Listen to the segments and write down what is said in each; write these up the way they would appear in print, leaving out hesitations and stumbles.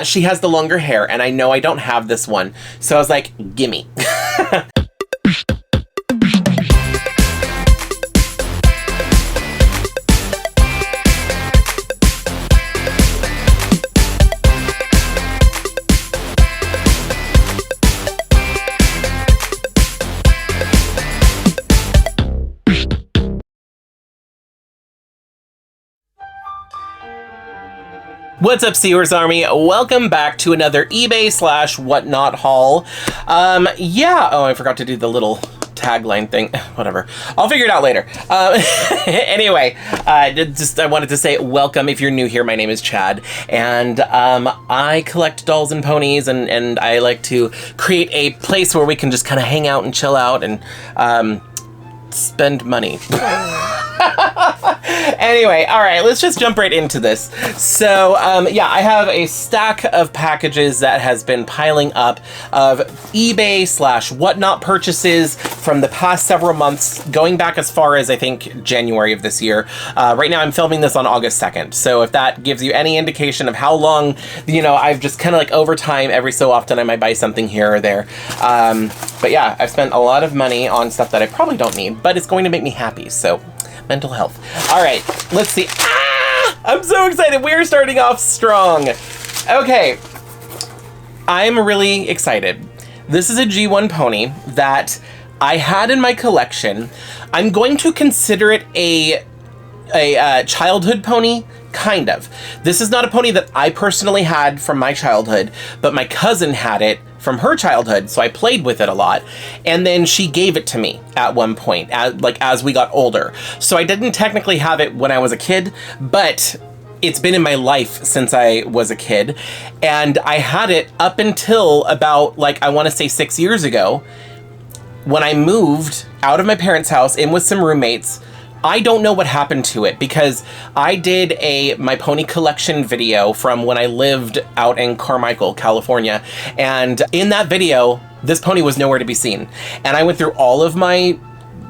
She has the longer hair, and I know I don't have this one, so I was like, gimme. What's up, Seawars Army? Welcome back to another eBay / whatnot haul. Yeah, oh, I forgot to do the little tagline thing. Whatever. I'll figure it out later. Anyway, I wanted to say welcome if you're new here. My name is Chad, and I collect dolls and ponies, and I like to create a place where we can just kind of hang out and chill out and spend money. Anyway, all right, let's just jump right into this. So, yeah, I have a stack of packages that has been piling up of eBay / whatnot purchases from the past several months, going back as far as, I think, January of this year. Right now, I'm filming this on August 2nd. So if that gives you any indication of how long, you know, I've just kind of like over time, every so often, I might buy something here or there. But yeah, I've spent a lot of money on stuff that I probably don't need, but it's going to make me happy, so mental health. All right, let's see. I'm so excited. We're starting off strong. Okay, I'm really excited. This is a G1 pony that I had in my collection. I'm going to consider it a childhood pony, kind of. This is not a pony that I personally had from my childhood, but my cousin had it from her childhood, so I played with it a lot, and then she gave it to me at one point, as we got older. So I didn't technically have it when I was a kid, but it's been in my life since I was a kid, and I had it up until about, like, I want to say 6 years ago, when I moved out of my parents' house, in with some roommates. I don't know what happened to it, because I did my pony collection video from when I lived out in Carmichael, California. And in that video, this pony was nowhere to be seen. And I went through all of my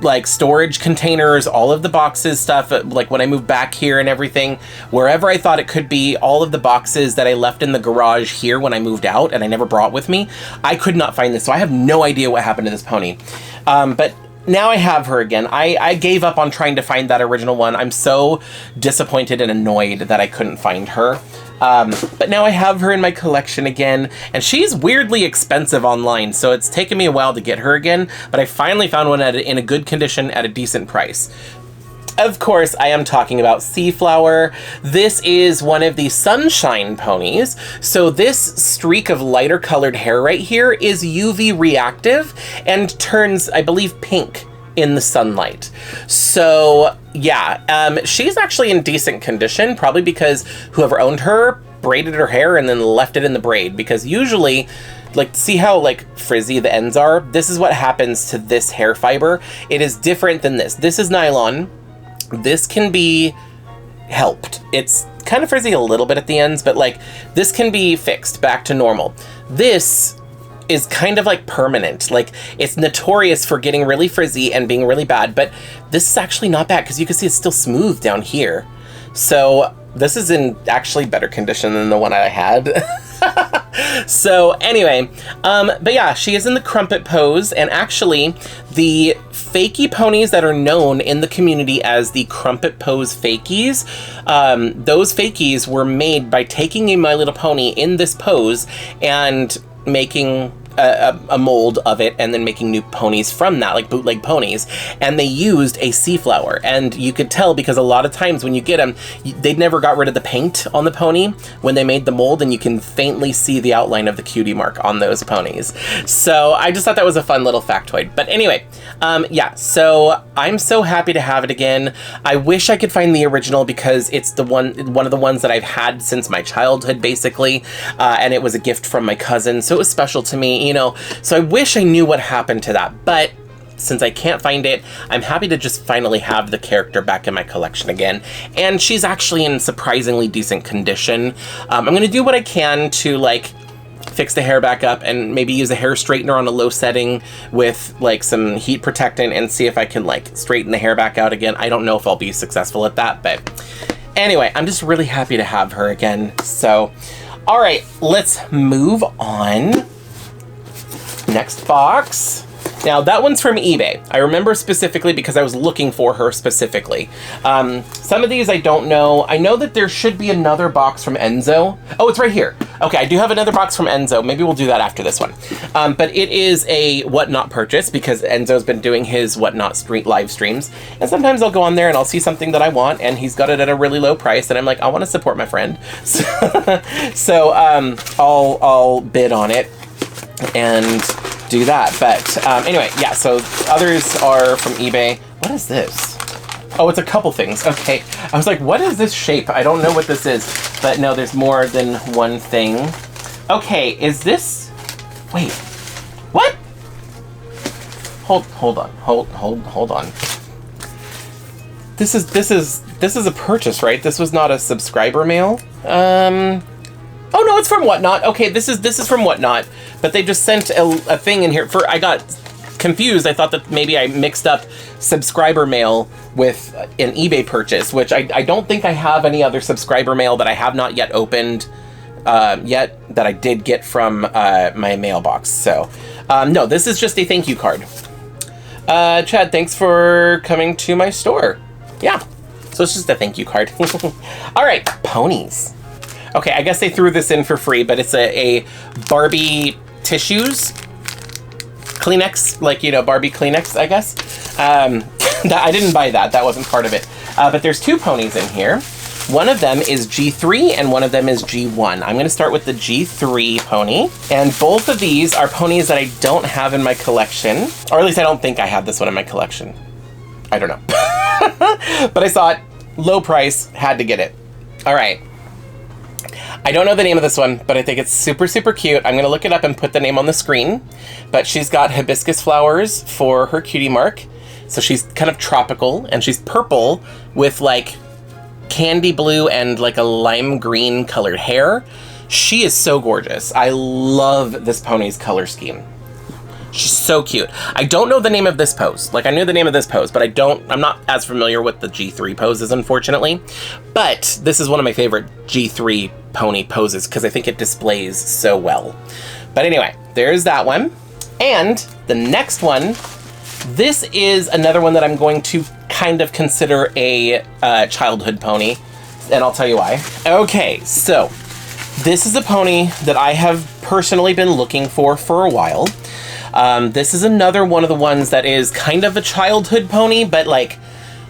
like storage containers, all of the boxes stuff, like when I moved back here and everything, wherever I thought it could be, all of the boxes that I left in the garage here when I moved out and I never brought with me, I could not find this. So I have no idea what happened to this pony. But now I have her again. I gave up on trying to find that original one. I'm so disappointed and annoyed that I couldn't find her. But now I have her in my collection again, and she's weirdly expensive online, so it's taken me a while to get her again, but I finally found one in a good condition at a decent price. Of course, I am talking about Seaflower. This is one of the Sunshine ponies. So this streak of lighter colored hair right here is UV reactive and turns, I believe, pink in the sunlight. So yeah, she's actually in decent condition, probably because whoever owned her braided her hair and then left it in the braid, because usually, like, see how like frizzy the ends are? This is what happens to this hair fiber. It is different than this. This is nylon. This can be helped. It's kind of frizzy a little bit at the ends, but like this can be fixed back to normal. This is kind of like permanent. Like, it's notorious for getting really frizzy and being really bad, but this is actually not bad because you can see it's still smooth down here. So this is in actually better condition than the one I had. So anyway, but yeah, she is in the crumpet pose, and actually the fakie ponies that are known in the community as the crumpet pose fakies, those fakies were made by taking a My Little Pony in this pose and making a mold of it and then making new ponies from that, like bootleg ponies, and they used a Seaflower, and you could tell because a lot of times when you get them, they never got rid of the paint on the pony when they made the mold, and you can faintly see the outline of the cutie mark on those ponies. So I just thought that was a fun little factoid. But anyway, yeah, so I'm so happy to have it again. I wish I could find the original because it's one of the ones that I've had since my childhood, basically, and it was a gift from my cousin, so it was special to me, you know, so I wish I knew what happened to that, but since I can't find it, I'm happy to just finally have the character back in my collection again, and she's actually in surprisingly decent condition. I'm gonna do what I can to, like, fix the hair back up and maybe use a hair straightener on a low setting with, like, some heat protectant and see if I can, like, straighten the hair back out again. I don't know if I'll be successful at that, but anyway, I'm just really happy to have her again, so All right, let's move on. Next box. Now, that one's from eBay. I remember specifically because I was looking for her specifically. Some of these I don't know. I know that there should be another box from Enzo. Oh, it's right here. Okay, I do have another box from Enzo. Maybe we'll do that after this one. But it is a Whatnot purchase because Enzo's been doing his Whatnot live streams. And sometimes I'll go on there and I'll see something that I want and he's got it at a really low price. And I'm like, I want to support my friend. So I'll bid on it and do that. But anyway, yeah, so others are from eBay. What is this? Oh, it's a couple things. Okay, I was like, what is this shape? I don't know what this is, but no, there's more than one thing. Okay, is this, wait, what? Hold on. This is a purchase, right? This was not a subscriber mail. Oh no, it's from Whatnot. Okay, this is from Whatnot, but they just sent a thing in here. I got confused. I thought that maybe I mixed up subscriber mail with an eBay purchase, which I don't think I have any other subscriber mail that I have not yet opened yet that I did get from my mailbox. So no, this is just a thank you card. Chad, thanks for coming to my store. Yeah, so it's just a thank you card. All right, ponies. Okay, I guess they threw this in for free, but it's a Barbie tissues. Kleenex, like, you know, Barbie Kleenex, I guess. I didn't buy that. That wasn't part of it. But there's two ponies in here. One of them is G3 and one of them is G1. I'm going to start with the G3 pony. And both of these are ponies that I don't have in my collection. Or at least I don't think I have this one in my collection. I don't know. But I saw it. Low price. Had to get it. All right. I don't know the name of this one, but I think it's super, super cute. I'm going to look it up and put the name on the screen. But she's got hibiscus flowers for her cutie mark. So she's kind of tropical, and she's purple with like candy blue and like a lime green colored hair. She is so gorgeous. I love this pony's color scheme. She's so cute. I don't know the name of this pose. Like, I knew the name of this pose, but I'm not as familiar with the G3 poses, unfortunately. But this is one of my favorite G3 pony poses because I think it displays so well. But anyway, there's that one. And the next one, this is another one that I'm going to kind of consider a childhood pony. And I'll tell you why. Okay, so this is a pony that I have personally been looking for a while. This is another one of the ones that is kind of a childhood pony, but like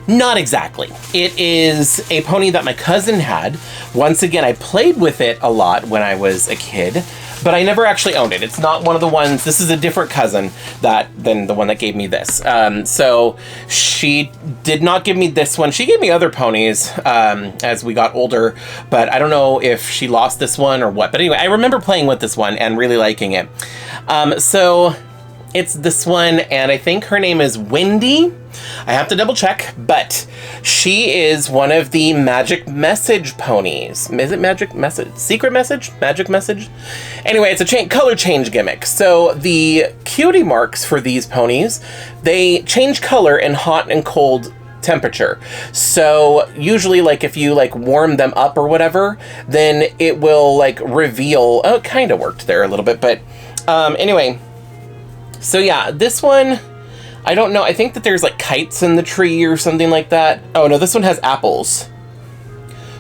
not exactly. It is a pony that my cousin had. Once again, I played with it a lot when I was a kid, but I never actually owned it. It's not one of the ones, this is a different cousin than the one that gave me this. So she did not give me this one. She gave me other ponies as we got older, but I don't know if she lost this one or what. But anyway, I remember playing with this one and really liking it. So it's this one, and I think her name is Wendy. I have to double check, but she is one of the Magic Message ponies. Is it Magic Message? Secret Message? Magic Message? Anyway, it's a color change gimmick. So the cutie marks for these ponies, they change color in hot and cold temperature. So usually, like, if you like warm them up or whatever, then it will like reveal. Oh, it kind of worked there a little bit, but anyway. So yeah, this one, I don't know. I think that there's like kites in the tree or something like that. Oh no, this one has apples.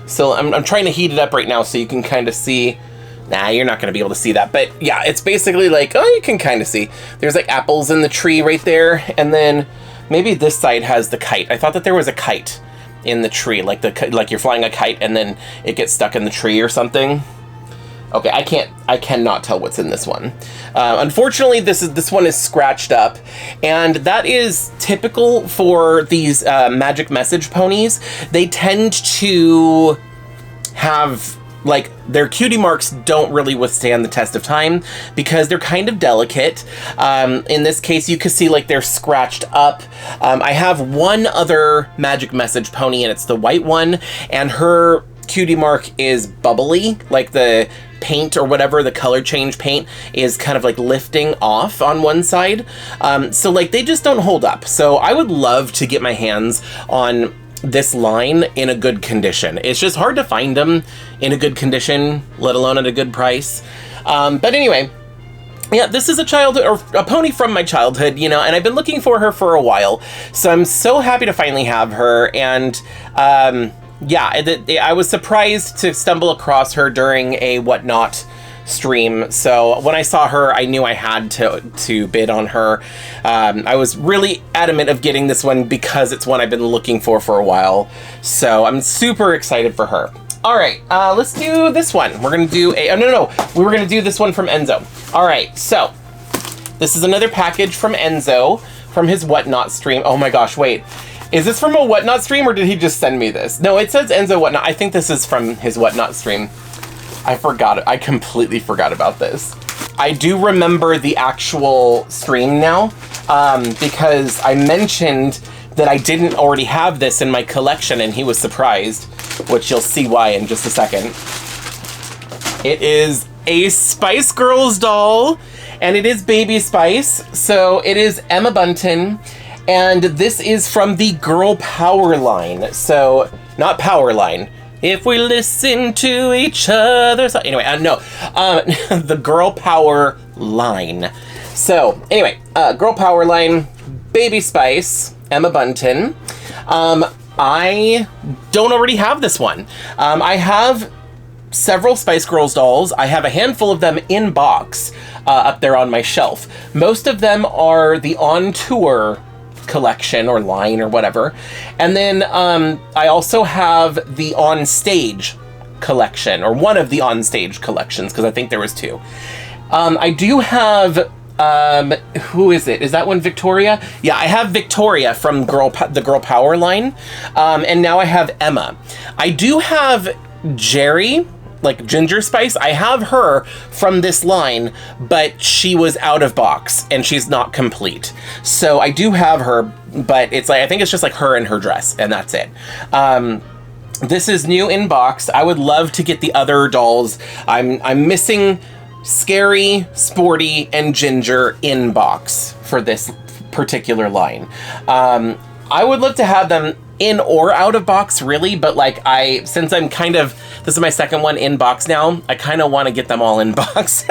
So I'm trying to heat it up right now so you can kind of see. Nah, you're not going to be able to see that. But yeah, it's basically like, oh, you can kind of see. There's like apples in the tree right there. And then maybe this side has the kite. I thought that there was a kite in the tree, like you're flying a kite and then it gets stuck in the tree or something. Okay, I cannot tell what's in this one. Unfortunately, this one is scratched up, and that is typical for these Magic Message ponies. They tend to have, like, their cutie marks don't really withstand the test of time because they're kind of delicate. In this case, you can see like they're scratched up. I have one other Magic Message pony, and it's the white one, and her cutie mark is bubbly, like the paint or whatever, the color change paint is kind of like lifting off on one side. So like they just don't hold up. So I would love to get my hands on this line in a good condition. It's just hard to find them in a good condition, let alone at a good price. But anyway, yeah, this is a pony from my childhood, you know, and I've been looking for her for a while. So I'm so happy to finally have her. And yeah, I was surprised to stumble across her during a Whatnot stream. So when I saw her, I knew I had to bid on her. I was really adamant of getting this one because it's one I've been looking for a while. So I'm super excited for her. All right, let's do this one. We're gonna do we were gonna do this one from Enzo. All right, so this is another package from Enzo from his Whatnot stream. Oh my gosh, wait. Is this from a Whatnot stream or did he just send me this? No, it says Enzo Whatnot. I think this is from his Whatnot stream. I forgot it. I completely forgot about this. I do remember the actual stream now because I mentioned that I didn't already have this in my collection and he was surprised, which you'll see why in just a second. It is a Spice Girls doll and it is Baby Spice. So it is Emma Bunton and this is from the Girl Power line. So not Power line. If we listen to each other. So anyway, the Girl Power line. So anyway, Girl Power line, Baby Spice, Emma Bunton. I don't already have this one. I have several Spice Girls dolls. I have a handful of them in box up there on my shelf. Most of them are the On Tour collection or line or whatever. And then I also have the On Stage collection, or one of the On Stage collections, because I think there was two. I do have who is it? Is that one Victoria? Yeah, I have Victoria from the Girl Power line. And now I have Emma. I do have Jerry, like Ginger Spice. I have her from this line, but she was out of box and she's not complete. So I do have her, but it's like, I think it's just like her and her dress and that's it. This is new in box. I would love to get the other dolls. I'm missing Scary, Sporty, and Ginger in box for this particular line. I would love to have them in or out of box, really, but like since I'm this is my second one in box now, I kind of want to get them all in box.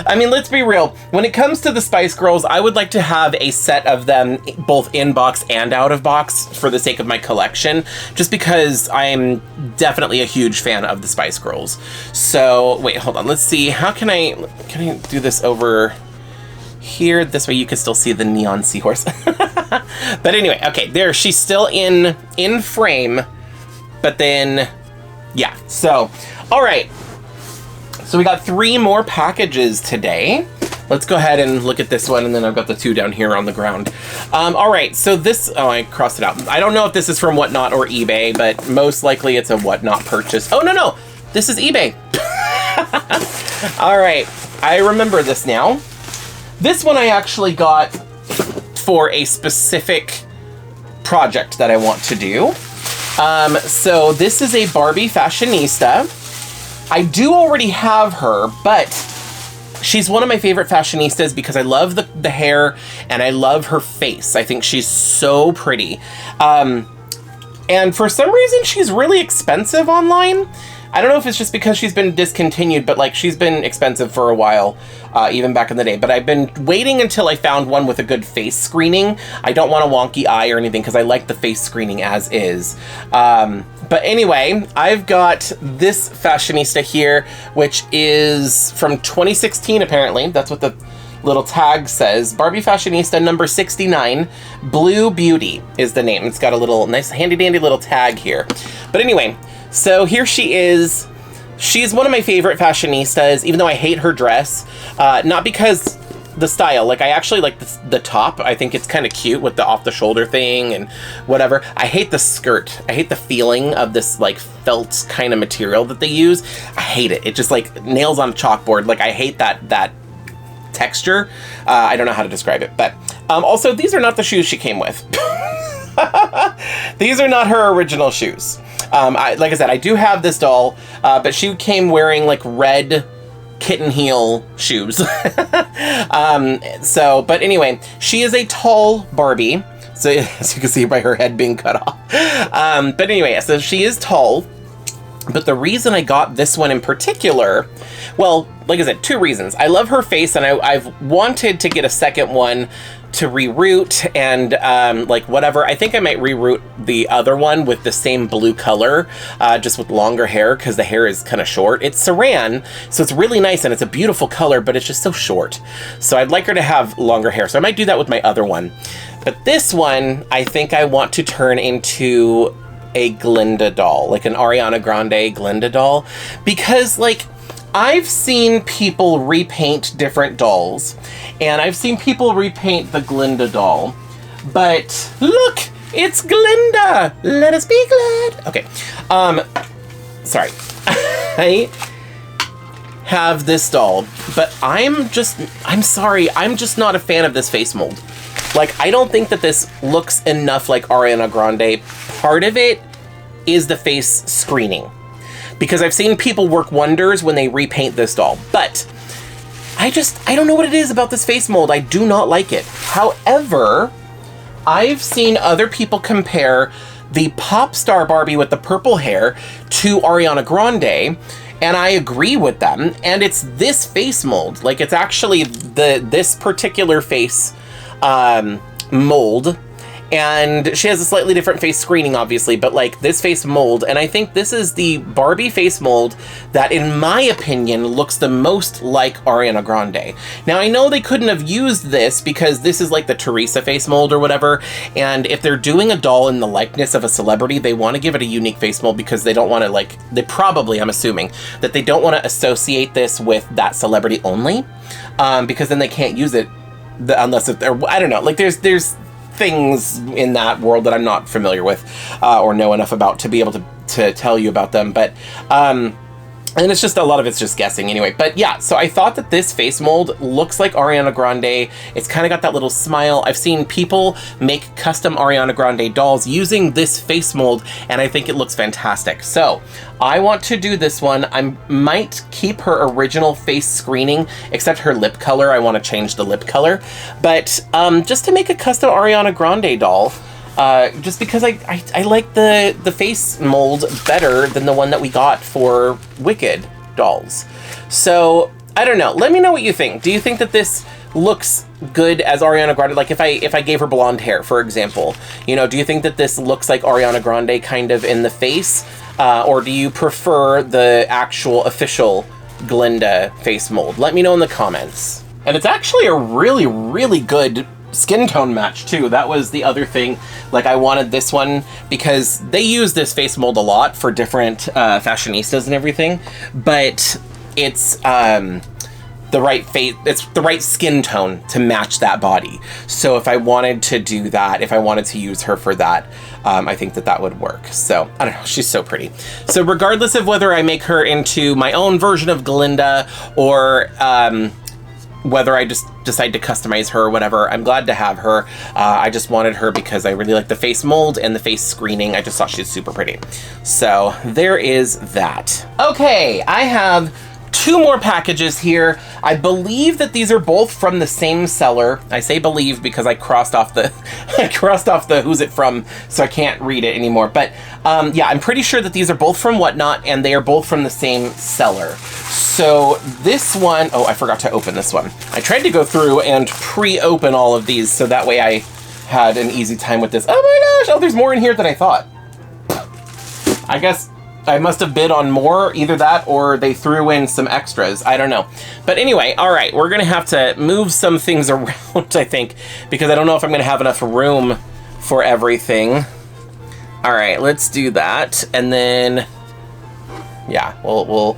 I mean, let's be real. When it comes to the Spice Girls, I would like to have a set of them both in box and out of box for the sake of my collection, just because I'm definitely a huge fan of the Spice Girls. So wait, hold on. Let's see. How can I do this over here? This way you can still see the neon seahorse. But anyway, okay, there, she's still in frame, but then, yeah. So, all right. So we got 3 more packages today. Let's go ahead and look at this one, and then I've got the 2 down here on the ground. All right, so this, I crossed it out. I don't know if this is from Whatnot or eBay, but most likely it's a Whatnot purchase. Oh, no, this is eBay. All right, I remember this now. This one I actually got for a specific project that I want to do. So this is a Barbie Fashionista. I do already have her, but she's one of my favorite fashionistas because I love the hair and I love her face. I think she's so pretty. And for some reason, she's really expensive online. I don't know if it's just because she's been discontinued, but like she's been expensive for a while, even back in the day. But I've been waiting until I found one with a good face screening. I don't want a wonky eye or anything because I like the face screening as is. But anyway, I've got this Fashionista here, which is from 2016, apparently. That's what the little tag says. Barbie Fashionista number 69, Blue Beauty is the name. It's got a little nice handy dandy little tag here. But anyway, so here she is. She's one of my favorite fashionistas, even though I hate her dress. Not because the style, like I actually like the top. I think it's kind of cute with the off the shoulder thing and whatever. I hate the skirt. I hate the feeling of this like felt kind of material that they use. I hate it. It just like nails on a chalkboard. Like I hate that texture. I don't know how to describe it, but also these are not the shoes she came with. These are not her original shoes. Like I said, I do have this doll, but she came wearing like red kitten heel shoes. But anyway, she is a tall Barbie. So as you can see by her head being cut off. But anyway, so she is tall. But the reason I got this one in particular, well, like I said, 2 reasons. I love her face, and I've wanted to get a second one to reroute and like whatever. I think I might reroute the other one with the same blue color, just with longer hair, because the hair is kind of short. It's Saran, so it's really nice, and it's a beautiful color, but it's just so short. So I'd like her to have longer hair, so I might do that with my other one. But this one, I think I want to turn into a Glinda doll, like an Ariana Grande Glinda doll, because like I've seen people repaint different dolls, and I've seen people repaint the Glinda doll, but look, it's Glinda. Let us be glad. Okay, sorry. I have this doll, but I'm sorry, I'm just not a fan of this face mold. Like, I don't think that this looks enough like Ariana Grande. Part of it is the face screening, because I've seen people work wonders when they repaint this doll, but I don't know what it is about this face mold. I do not like it. However, I've seen other people compare the pop star Barbie with the purple hair to Ariana Grande, and I agree with them, and it's this face mold. Like, it's actually this particular face mold, and she has a slightly different face screening, obviously, but like this face mold, and I think this is the Barbie face mold that, in my opinion, looks the most like Ariana Grande. Now, I know they couldn't have used this because this is like the Teresa face mold or whatever, and if they're doing a doll in the likeness of a celebrity, they want to give it a unique face mold, because they don't want to, like, they probably, I'm assuming, that they don't want to associate this with that celebrity only, because then they can't use it unless if they're, I don't know, like there's things in that world that I'm not familiar with or know enough about to be able to tell you about them, but and it's just, a lot of it's just guessing anyway. But yeah, so I thought that this face mold looks like Ariana Grande. It's kind of got that little smile. I've seen people make custom Ariana Grande dolls using this face mold, and I think it looks fantastic. So I want to do this one. I might keep her original face screening, except her lip color. I want to change the lip color. But just to make a custom Ariana Grande doll, just because I like the face mold better than the one that we got for Wicked dolls. So, I don't know. Let me know what you think. Do you think that this looks good as Ariana Grande? Like, if I gave her blonde hair, for example, you know, do you think that this looks like Ariana Grande kind of in the face? Or do you prefer the actual official Glinda face mold? Let me know in the comments. And it's actually a really, really good skin tone match too. That was the other thing. Like, I wanted this one because they use this face mold a lot for different fashionistas and everything, but it's the right face, it's the right skin tone to match that body. So if I wanted to do that, if I wanted to use her for that, I think that would work. So I don't know, she's so pretty. So regardless of whether I make her into my own version of Glinda or whether I just decide to customize her or whatever, I'm glad to have her. I just wanted her because I really like the face mold and the face screening. I just thought she's super pretty. So there is that. Okay, I have 2 more packages here. I believe that these are both from the same seller. I say believe because I crossed off the who's it from, so I can't read it anymore. But yeah, I'm pretty sure that these are both from Whatnot, and they are both from the same seller. So this one, oh, I forgot to open this one. I tried to go through and pre-open all of these so that way I had an easy time with this. Oh my gosh, oh, there's more in here than I thought. I guess I must have bid on more, either that or they threw in some extras. I don't know. But anyway, all right, we're gonna have to move some things around, I think, because I don't know if I'm gonna have enough room for everything. All right, let's do that. And then, yeah, we'll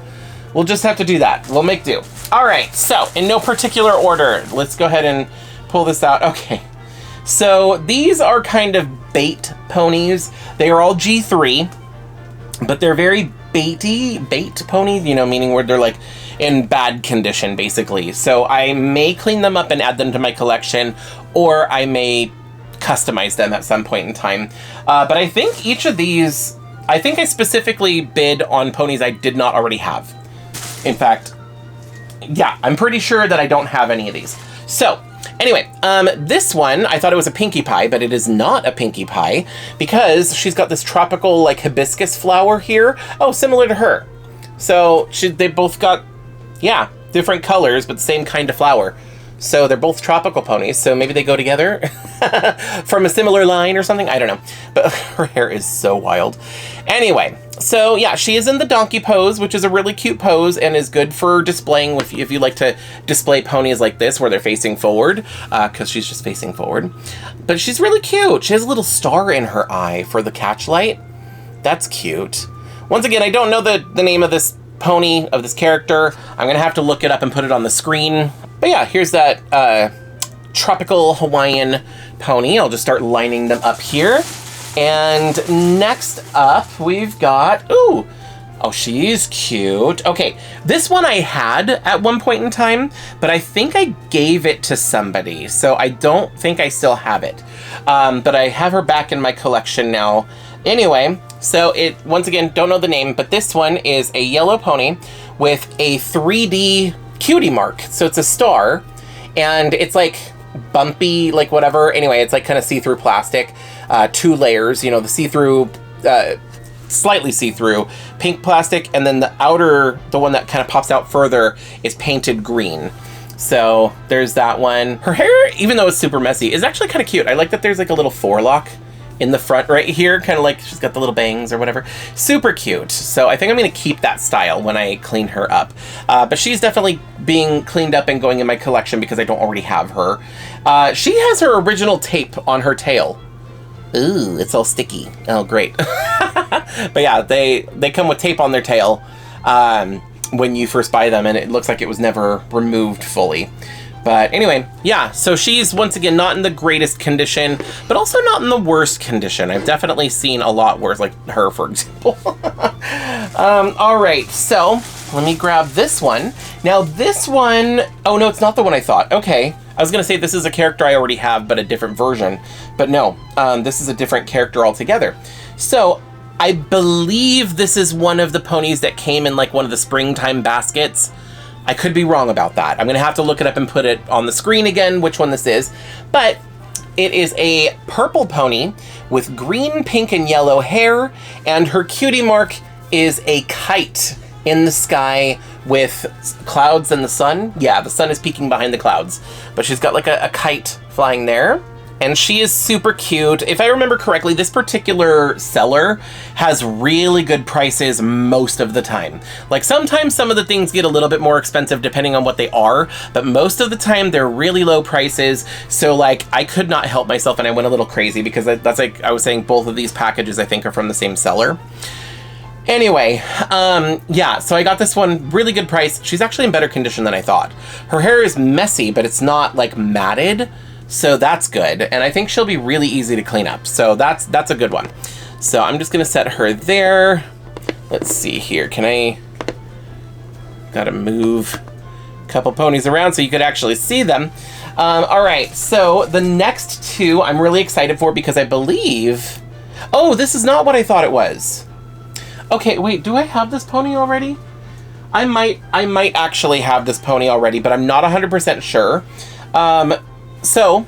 just have to do that. We'll make do. All right, so in no particular order, let's go ahead and pull this out. Okay, so these are kind of bait ponies. They are all G3. But they're very bait ponies, you know, meaning where they're like in bad condition, basically. So I may clean them up and add them to my collection, or I may customize them at some point in time. But I think each of these, I think I specifically bid on ponies I did not already have. In fact, yeah, I'm pretty sure that I don't have any of these. So Anyway, this one, I thought it was a Pinkie Pie, but it is not a Pinkie Pie because she's got this tropical, like, hibiscus flower here. Oh, similar to her. So they both got, yeah, different colors, but the same kind of flower. So they're both tropical ponies, so maybe they go together from a similar line or something. I don't know. But her hair is so wild. Anyway, so yeah, she is in the donkey pose, which is a really cute pose and is good for displaying if you like to display ponies like this where they're facing forward, because she's just facing forward. But she's really cute. She has a little star in her eye for the catch light. That's cute. Once again, I don't know the name of this pony, of this character. I'm going to have to look it up and put it on the screen. But yeah, here's that tropical Hawaiian pony. I'll just start lining them up here. And next up, we've got, ooh, oh, she's cute. Okay, this one I had at one point in time, but I think I gave it to somebody, so I don't think I still have it. But I have her back in my collection now. Anyway, so once again, don't know the name, but this one is a yellow pony with a 3D cutie mark. So it's a star, and it's like bumpy, like whatever. Anyway, it's like kind of see-through plastic, 2 layers, you know, the see-through, slightly see-through pink plastic, and then the outer, the one that kind of pops out further, is painted green. So there's that one. Her hair, even though it's super messy, is actually kind of cute. I like that there's like a little forelock in the front right here, kind of like she's got the little bangs or whatever. Super cute. So I think I'm going to keep that style when I clean her up. But she's definitely being cleaned up and going in my collection because I don't already have her. She has her original tape on her tail. Ooh, it's all sticky. Oh, great. But yeah, they come with tape on their tail when you first buy them, and it looks like it was never removed fully. But anyway, yeah, so she's, once again, not in the greatest condition, but also not in the worst condition. I've definitely seen a lot worse, like her, for example. All right, so let me grab this one. Now this one, oh no, it's not the one I thought. Okay, I was gonna say this is a character I already have, but a different version. But no, this is a different character altogether. So I believe this is one of the ponies that came in like one of the springtime baskets. I could be wrong about that. I'm gonna have to look it up and put it on the screen again, which one this is. But it is a purple pony with green, pink, and yellow hair, and her cutie mark is a kite in the sky with clouds and the sun. Yeah, the sun is peeking behind the clouds, but she's got like a kite flying there. And she is super cute. If I remember correctly, this particular seller has really good prices most of the time. Like sometimes some of the things get a little bit more expensive depending on what they are, but most of the time they're really low prices. So like I could not help myself and I went a little crazy because that's like I was saying, both of these packages I think are from the same seller. Anyway, yeah, so I got this one, really good price. She's actually in better condition than I thought. Her hair is messy, but it's not like matted. So that's good, and I think she'll be really easy to clean up. So that's a good one. So I'm just gonna set her there. Let's see here, gotta move a couple ponies around so you could actually see them. All right, so the next two I'm really excited for because I believe, oh, this is not what I thought it was. Okay, wait, do I have this pony already? I might actually have this pony already, but I'm not 100% sure. So,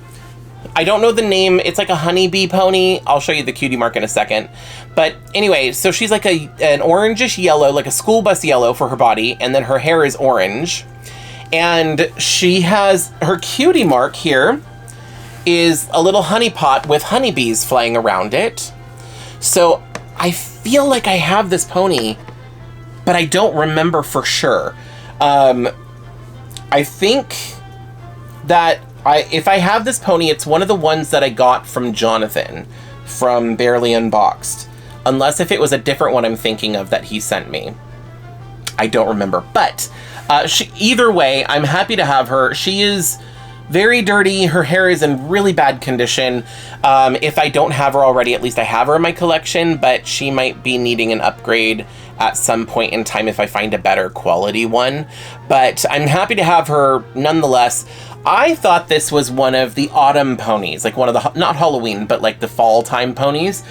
I don't know the name. It's like a honeybee pony. I'll show you the cutie mark in a second. But anyway, so she's like an orangish yellow, like a school bus yellow for her body, and then her hair is orange. And she has, her cutie mark here is a little honey pot with honeybees flying around it. So, I feel like I have this pony, but I don't remember for sure. I think that if I have this pony, it's one of the ones that I got from Jonathan from Barely Unboxed. Unless if it was a different one I'm thinking of that he sent me. I don't remember. But either way, I'm happy to have her. She is very dirty. Her hair is in really bad condition. If I don't have her already, at least I have her in my collection, but she might be needing an upgrade at some point in time if I find a better quality one. But I'm happy to have her nonetheless. I thought this was one of the autumn ponies, like one of the, not Halloween, but like the fall time ponies,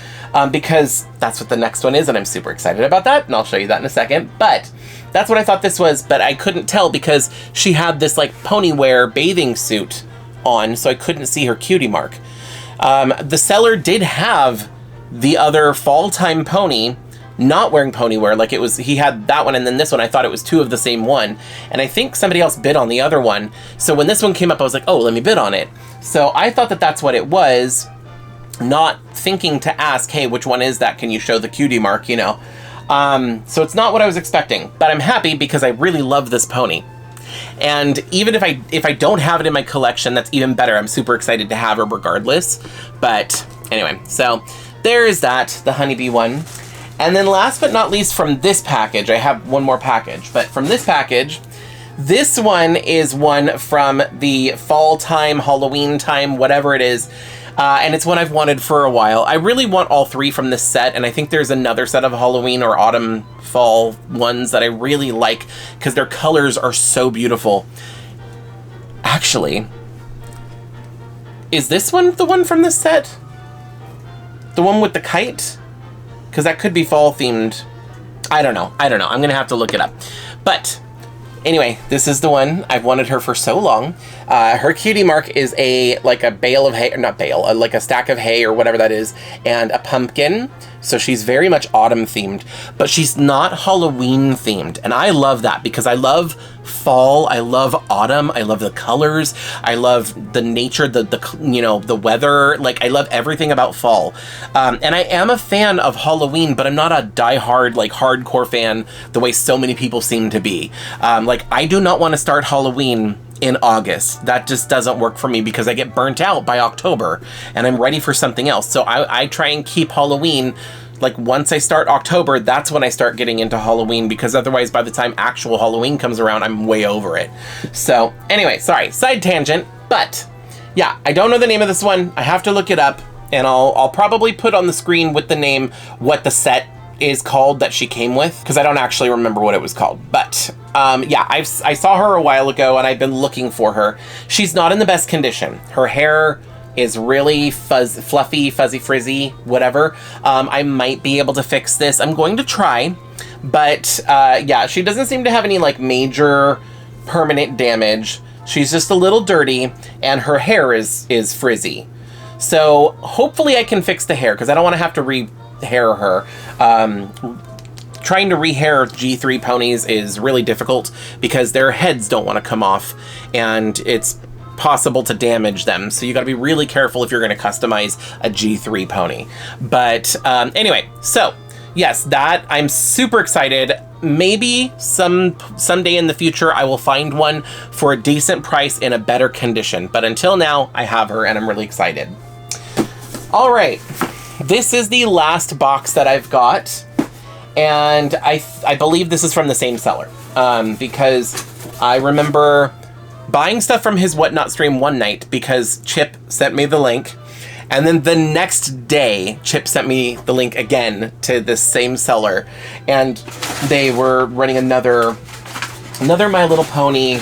because that's what the next one is, and I'm super excited about that, and I'll show you that in a second. But that's what I thought this was, but I couldn't tell because she had this like pony wear bathing suit on, so I couldn't see her cutie mark. The seller did have the other fall time pony not wearing pony wear, like it was, he had that one and then this one. I thought it was two of the same one, and I think somebody else bid on the other one. So when this one came up, I was like, oh, let me bid on it. So I thought that that's what it was, not thinking to ask, hey, which one is that? Can you show the cutie mark, you know? So it's not what I was expecting, but I'm happy because I really love this pony. And even if I don't have it in my collection, that's even better. I'm super excited to have her regardless. But anyway, so there is that, the honeybee one. And then last but not least from this package, I have one more package, but from this package, this one is one from the fall time, Halloween time, whatever it is. And it's one I've wanted for a while. I really want all three from this set, and I think there's another set of Halloween or autumn fall ones that I really like because their colors are so beautiful. Actually, is this one the one from this set? The one with the kite? Because that could be fall themed. I don't know. I'm gonna have to look it up. But anyway, this is the one. I've wanted her for so long. Her cutie mark is like a bale of hay, or not bale, like a stack of hay or whatever that is, and a pumpkin. So she's very much autumn themed, but she's not Halloween themed. And I love that because I love fall. I love autumn. I love the colors. I love the nature, you know, the weather. Like I love everything about fall. And I am a fan of Halloween, but I'm not a diehard, like hardcore fan the way so many people seem to be. Like I do not want to start Halloween in August. That just doesn't work for me because I get burnt out by October and I'm ready for something else. So I try and keep Halloween, like once I start October, that's when I start getting into Halloween, because otherwise by the time actual Halloween comes around, I'm way over it. So anyway, sorry, side tangent, but yeah, I don't know the name of this one. I have to look it up, and I'll probably put on the screen with the name what the set is called that she came with, because I don't actually remember what it was called. But yeah, I saw her a while ago and I've been looking for her. She's not in the best condition. Her hair is really fluffy, fuzzy, frizzy, whatever. I might be able to fix this. I'm going to try, but yeah, she doesn't seem to have any like major permanent damage. She's just a little dirty and her hair is frizzy. So hopefully I can fix the hair, because I don't want to have to rehair her. Trying to rehair G3 ponies is really difficult because their heads don't want to come off and it's possible to damage them. So you got to be really careful if you're going to customize a G3 pony. But anyway, so yes, that I'm super excited. Maybe someday in the future I will find one for a decent price in a better condition. But until now, I have her and I'm really excited. All right, this is the last box that I've got. And I believe this is from the same seller, because I remember buying stuff from his Whatnot stream one night because Chip sent me the link. And then the next day, Chip sent me the link again to this same seller. And they were running another My Little Pony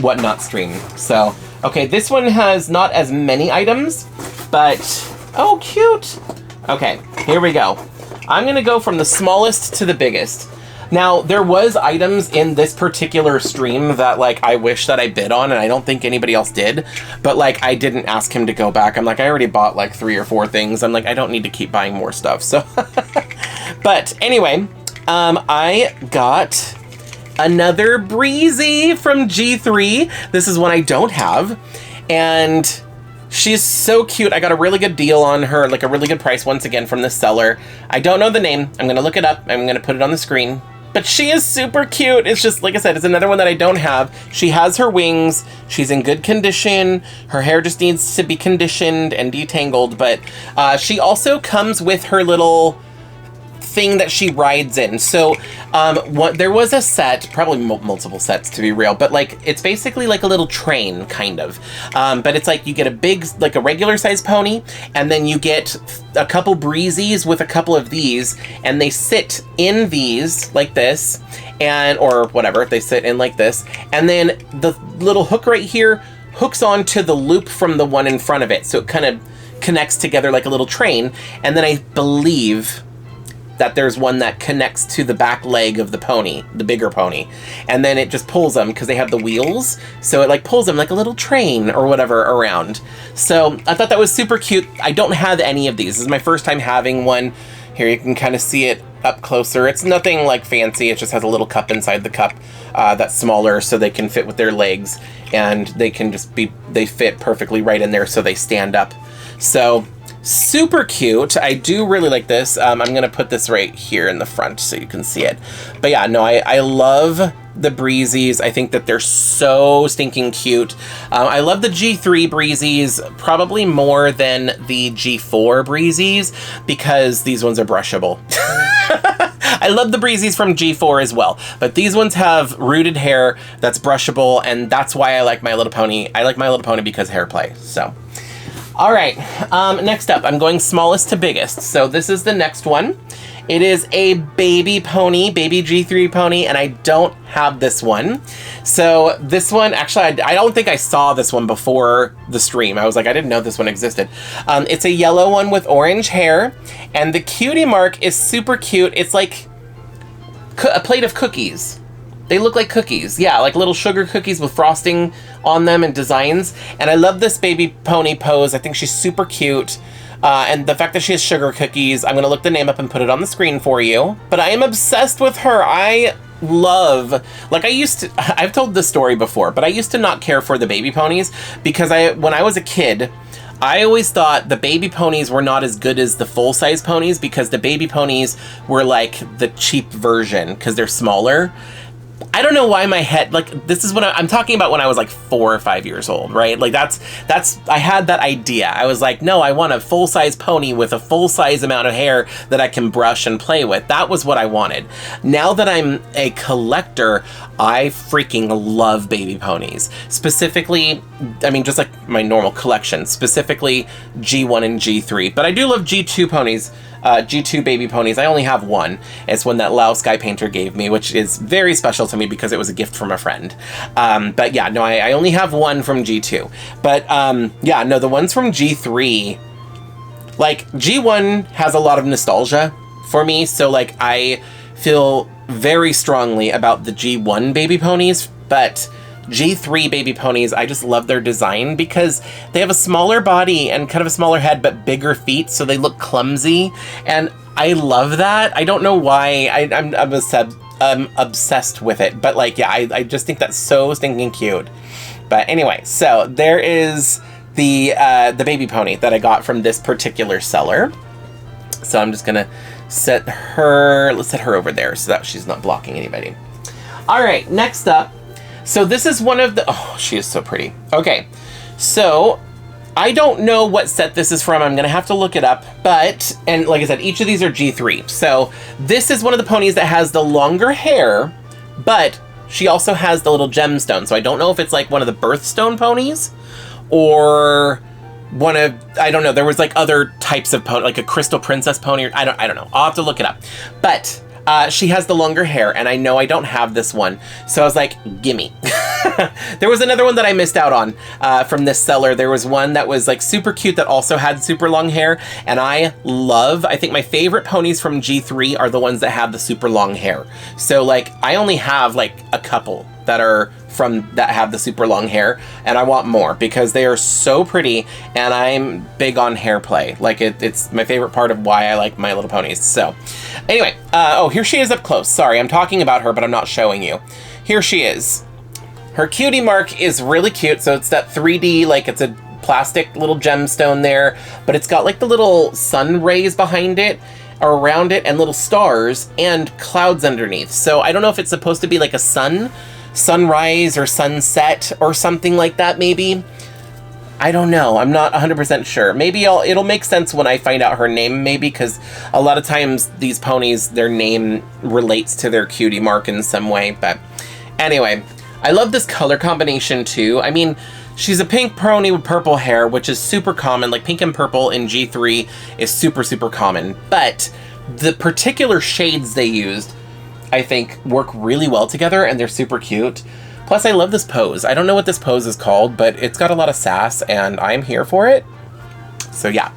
Whatnot stream. So, okay, this one has not as many items, but, oh, cute. Okay, here we go. I'm gonna go from the smallest to the biggest. Now, there was items in this particular stream that, like, I wish that I bid on, and I don't think anybody else did. But, like, I didn't ask him to go back. I'm like, I already bought, like, 3 or 4 things. I'm like, I don't need to keep buying more stuff, so. But, anyway, I got another Breezy from G3. This is one I don't have, and she's so cute. I got a really good deal on her, like a really good price once again from the seller. I don't know the name. I'm gonna look it up. I'm gonna put it on the screen. But she is super cute. It's just, like I said, it's another one that I don't have. She has her wings. She's in good condition. Her hair just needs to be conditioned and detangled. But she also comes with her little thing that she rides in. So there was a set, probably multiple sets to be real, but like it's basically like a little train kind of, but it's like you get a big, like a regular size pony, and then you get a couple Breezies with a couple of these, and they sit in these like this, and or whatever, they sit in like this, and then the little hook right here hooks onto the loop from the one in front of it, so it kind of connects together like a little train. And then I believe that there's one that connects to the back leg of the pony, the bigger pony. And then it just pulls them because they have the wheels. So it like pulls them like a little train or whatever around. So I thought that was super cute. I don't have any of these. This is my first time having one. Here you can kind of see it up closer. It's nothing like fancy. It just has a little cup inside the cup that's smaller so they can fit with their legs. And they can just be, they fit perfectly right in there so they stand up. So super cute. I do really like this. I'm going to put this right here in the front so you can see it. But yeah, no, I love the Breezies. I think that they're so stinking cute. I love the G3 Breezies probably more than the G4 Breezies because these ones are brushable. I love the Breezies from G4 as well, but these ones have rooted hair that's brushable, and that's why I like My Little Pony. I like My Little Pony because hair play, so. All right, next up, I'm going smallest to biggest. So this is the next one. It is a baby pony, baby G3 pony, and I don't have this one. So this one, actually, I don't think I saw this one before the stream. I was like, I didn't know this one existed. It's a yellow one with orange hair, and the cutie mark is super cute. It's like a plate of cookies. They look like cookies. Yeah, like little sugar cookies with frosting on them and designs. And I love this baby pony pose. I think she's super cute. And the fact that she has sugar cookies, I'm going to look the name up and put it on the screen for you. But I am obsessed with her. I love, like I've told this story before, but I used to not care for the baby ponies because when I was a kid, I always thought the baby ponies were not as good as the full-size ponies because the baby ponies were like the cheap version because they're smaller. I don't know why my head, like, this is what I'm talking about when I was like 4 or 5 years old, right? Like I had that idea. I was like, no, I want a full-size pony with a full-size amount of hair that I can brush and play with. That was what I wanted. Now that I'm a collector, I freaking love baby ponies. Specifically, I mean, just like my normal collection, specifically G1 and G3. But I do love G2 ponies. G2 baby ponies. I only have one. It's one that Lao Sky Painter gave me, which is very special to me because it was a gift from a friend. But yeah, no, I only have one from G2. But yeah, no, the ones from G3, like G1 has a lot of nostalgia for me. So like I feel very strongly about the G1 baby ponies, but G3 baby ponies, I just love their design because they have a smaller body and kind of a smaller head, but bigger feet, so they look clumsy. And I love that. I don't know why. I'm obsessed with it. But like, yeah, I just think that's so stinking cute. But anyway, so there is the baby pony that I got from this particular seller. So I'm just gonna let's set her over there so that she's not blocking anybody. All right, next up. So this is one of the, oh, she is so pretty. Okay, so I don't know what set this is from. I'm gonna have to look it up, but, and like I said, each of these are G3. So this is one of the ponies that has the longer hair, but she also has the little gemstone. So I don't know if it's like one of the birthstone ponies or one of, I don't know, there was like other types of pony, like a crystal princess pony, or I don't know. I'll have to look it up. But she has the longer hair, and I know I don't have this one, so I was like, gimme. There was another one that I missed out on from this seller. There was one that was like super cute that also had super long hair, and I think my favorite ponies from G3 are the ones that have the super long hair. So like, I only have like a couple that have the super long hair, and I want more because they are so pretty, and I'm big on hair play. Like it's my favorite part of why I like My Little Ponies. So anyway, oh, here she is up close. Sorry, I'm talking about her, but I'm not showing you. Here she is. Her cutie mark is really cute. So it's that 3D, like it's a plastic little gemstone there, but it's got like the little sun rays behind it, around it, and little stars and clouds underneath. So I don't know if it's supposed to be like a sunrise or sunset or something like that, maybe. I don't know. I'm not 100% sure. Maybe it'll make sense when I find out her name, maybe, because a lot of times these ponies, their name relates to their cutie mark in some way. But anyway, I love this color combination too. I mean, she's a pink pony with purple hair, which is super common. Like pink and purple in G3 is super, super common. But the particular shades they used, I think, work really well together, and they're super cute. Plus, I love this pose. I don't know what this pose is called, but it's got a lot of sass, and I'm here for it. So yeah.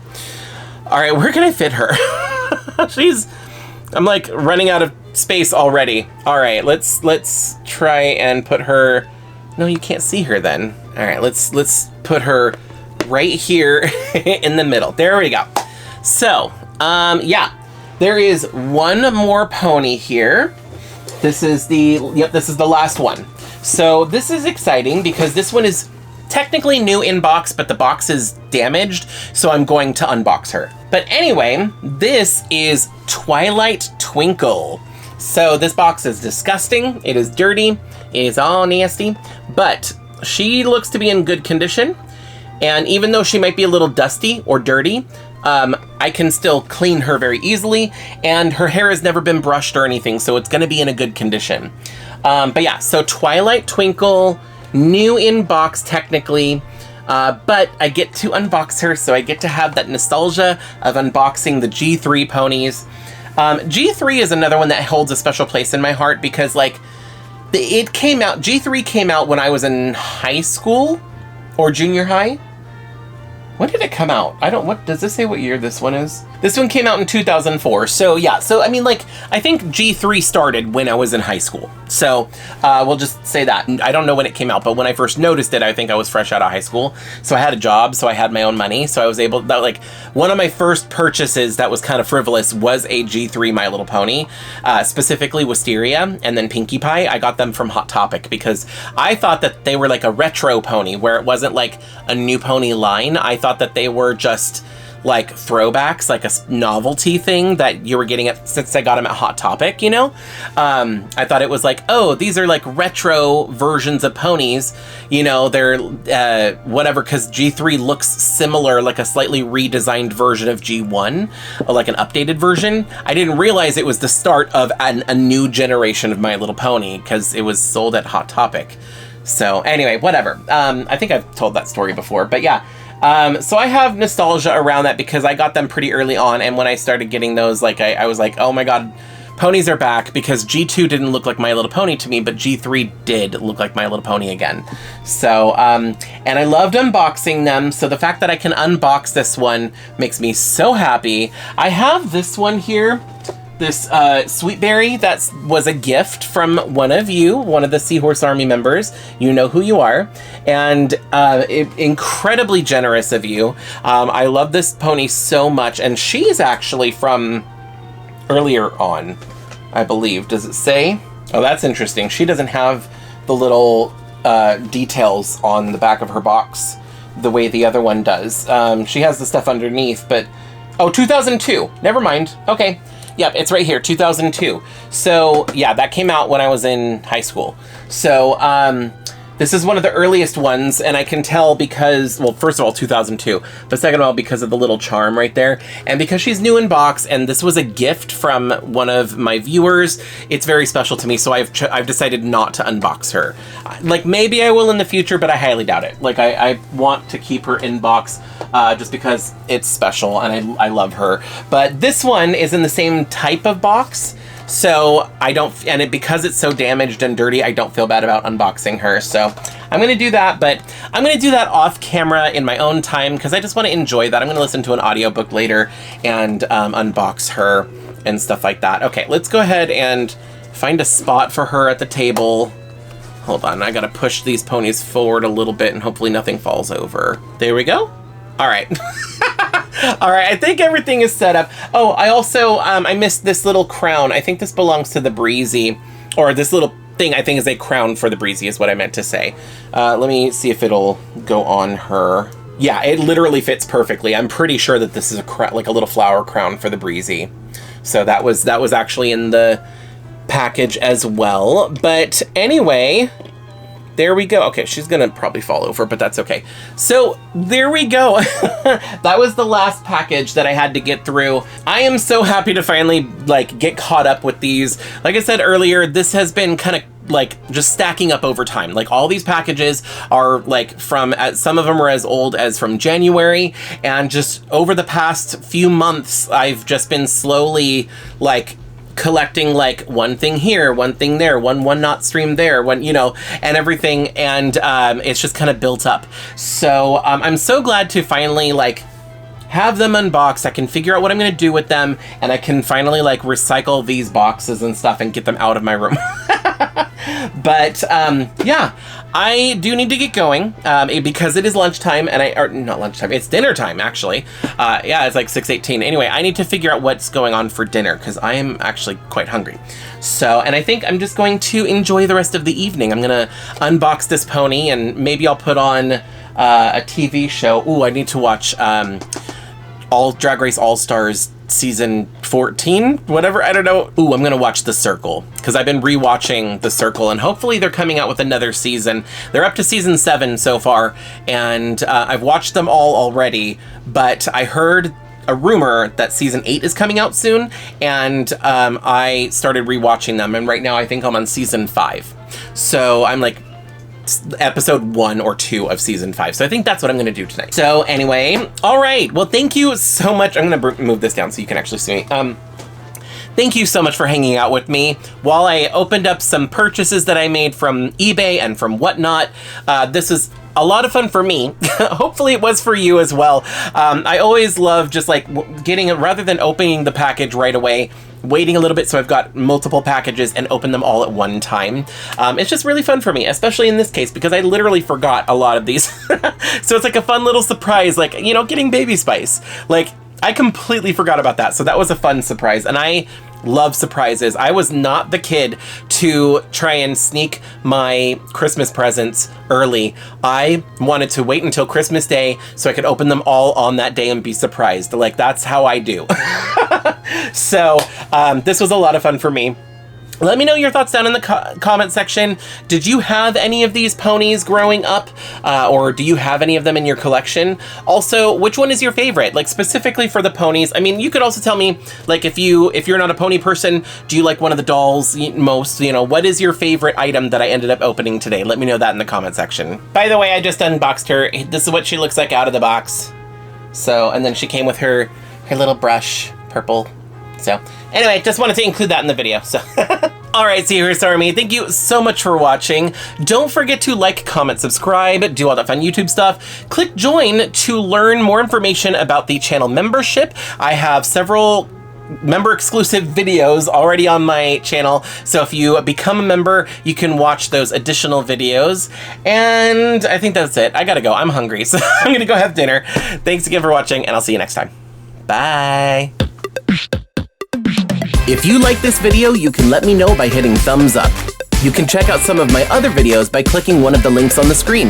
All right, where can I fit her? I'm like running out of space already. All right, let's try and put her. No, you can't see her then. All right, let's put her right here in the middle. There we go. So, yeah, there is one more pony here. This is the last one. So this is exciting because this one is technically new in box, but the box is damaged, so I'm going to unbox her. But anyway, this is Twilight Twinkle. So this box is disgusting, it is dirty, it is all nasty, but she looks to be in good condition. And even though she might be a little dusty or dirty, I can still clean her very easily, and her hair has never been brushed or anything, so it's gonna be in a good condition. But yeah, so Twilight Twinkle, new in box technically, but I get to unbox her, so I get to have that nostalgia of unboxing the G3 ponies. G3 is another one that holds a special place in my heart because like, G3 came out when I was in high school or junior high. When did it come out? What does this say what year this one is? This one came out in 2004. So yeah, so I mean like, I think G3 started when I was in high school. So we'll just say that. I don't know when it came out, but when I first noticed it, I think I was fresh out of high school. So I had a job, so I had my own money. So I was able, like one of my first purchases that was kind of frivolous was a G3 My Little Pony, specifically Wisteria and then Pinkie Pie. I got them from Hot Topic because I thought that they were like a retro pony where it wasn't like a new pony line. I thought that they were just like throwbacks, like a novelty thing that you were getting at, since I got them at Hot Topic, you know? I thought it was like, oh, these are like retro versions of ponies, you know, they're whatever, because G3 looks similar, like a slightly redesigned version of G1, or like an updated version. I didn't realize it was the start of a new generation of My Little Pony because it was sold at Hot Topic. So anyway, whatever. I think I've told that story before, but yeah. So I have nostalgia around that because I got them pretty early on, and when I started getting those, like, I was like, oh my god, ponies are back, because G2 didn't look like My Little Pony to me, but G3 did look like My Little Pony again. So, and I loved unboxing them, so the fact that I can unbox this one makes me so happy. I have this one here, this Sweet Berry that was a gift from one of you, one of the Seahorse Army members. You know who you are. And incredibly generous of you. I love this pony so much. And she's actually from earlier on, I believe. Does it say? Oh, that's interesting. She doesn't have the little details on the back of her box the way the other one does. She has the stuff underneath, but... Oh, 2002. Never mind. Okay. Yep, it's right here, 2002. So yeah, that came out when I was in high school. So this is one of the earliest ones, and I can tell because, well, first of all, 2002, but second of all, because of the little charm right there, and because she's new in box, and this was a gift from one of my viewers, it's very special to me, so I've decided not to unbox her. Like, maybe I will in the future, but I highly doubt it. Like, I want to keep her in box just because it's special, and I love her. But this one is in the same type of box, so I don't, and because it's so damaged and dirty, I don't feel bad about unboxing her. So I'm going to do that, but I'm going to do that off camera in my own time because I just want to enjoy that. I'm going to listen to an audiobook later and unbox her and stuff like that. Okay, let's go ahead and find a spot for her at the table. Hold on, I got to push these ponies forward a little bit and hopefully nothing falls over. There we go. All right. All right, I think everything is set up. Oh, I also, I missed this little crown. I think this belongs to the Breezy, or this little thing I think is a crown for the Breezy is what I meant to say. Let me see if it'll go on her. Yeah, it literally fits perfectly. I'm pretty sure that this is like a little flower crown for the Breezy. So that was actually in the package as well. But anyway, there we go. Okay, she's gonna probably fall over, but that's okay. So there we go. That was the last package that I had to get through. I am so happy to finally like get caught up with these. Like I said earlier, this has been kind of like just stacking up over time. Like all these packages are like from, some of them are as old as from January, and just over the past few months, I've just been slowly like collecting like one thing here, one thing there, one not stream there, one, you know, and everything, and it's just kind of built up. So I'm so glad to finally like have them unboxed. I can figure out what I'm gonna do with them, and I can finally like recycle these boxes and stuff and get them out of my room. But yeah, I do need to get going because it is lunchtime, and or not lunchtime, it's dinner time actually. Yeah, it's like 6:18. Anyway, I need to figure out what's going on for dinner because I am actually quite hungry. So, and I think I'm just going to enjoy the rest of the evening. I'm gonna unbox this pony, and maybe I'll put on a TV show. Ooh, I need to watch All Drag Race All-Stars season 14, whatever, I don't know. Ooh, I'm gonna watch The Circle, because I've been rewatching The Circle, and hopefully they're coming out with another season. They're up to season 7 so far, and I've watched them all already, but I heard a rumor that season 8 is coming out soon, and I started rewatching them, and right now I think I'm on season 5. So I'm like episode 1 or 2 of season 5. So I think that's what I'm going to do tonight. So anyway, all right. Well, thank you so much. I'm going to move this down so you can actually see me. Thank you so much for hanging out with me while I opened up some purchases that I made from eBay and from whatnot. This is a lot of fun for me. Hopefully it was for you as well. I always love just like getting it, rather than opening the package right away, waiting a little bit so I've got multiple packages and open them all at one time. It's just really fun for me, especially in this case, because I literally forgot a lot of these. So it's like a fun little surprise, like, you know, getting Baby Spice. Like, I completely forgot about that. So that was a fun surprise. And I love surprises. I was not the kid to try and sneak my Christmas presents early. I wanted to wait until Christmas Day so I could open them all on that day and be surprised. Like, that's how I do. So this was a lot of fun for me. Let me know your thoughts down in the comment section. Did you have any of these ponies growing up? Or do you have any of them in your collection? Also, which one is your favorite? Like, specifically for the ponies. I mean, you could also tell me, like, if you're not a pony person, do you like one of the dolls most? You know, what is your favorite item that I ended up opening today? Let me know that in the comment section. By the way, I just unboxed her. This is what she looks like out of the box. So, and then she came with her little brush, purple. So anyway, just wanted to include that in the video. So all right, Seahorse Army, thank you so much for watching. Don't forget to like, comment, subscribe, do all that fun YouTube stuff. Click join to learn more information about the channel membership. I have several member exclusive videos already on my channel, so if you become a member, you can watch those additional videos. And I think that's it. I gotta go. I'm hungry, so I'm gonna go have dinner. Thanks again for watching, and I'll see you next time. Bye. If you like this video, you can let me know by hitting thumbs up. You can check out some of my other videos by clicking one of the links on the screen.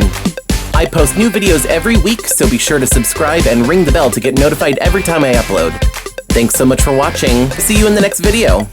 I post new videos every week, so be sure to subscribe and ring the bell to get notified every time I upload. Thanks so much for watching. See you in the next video.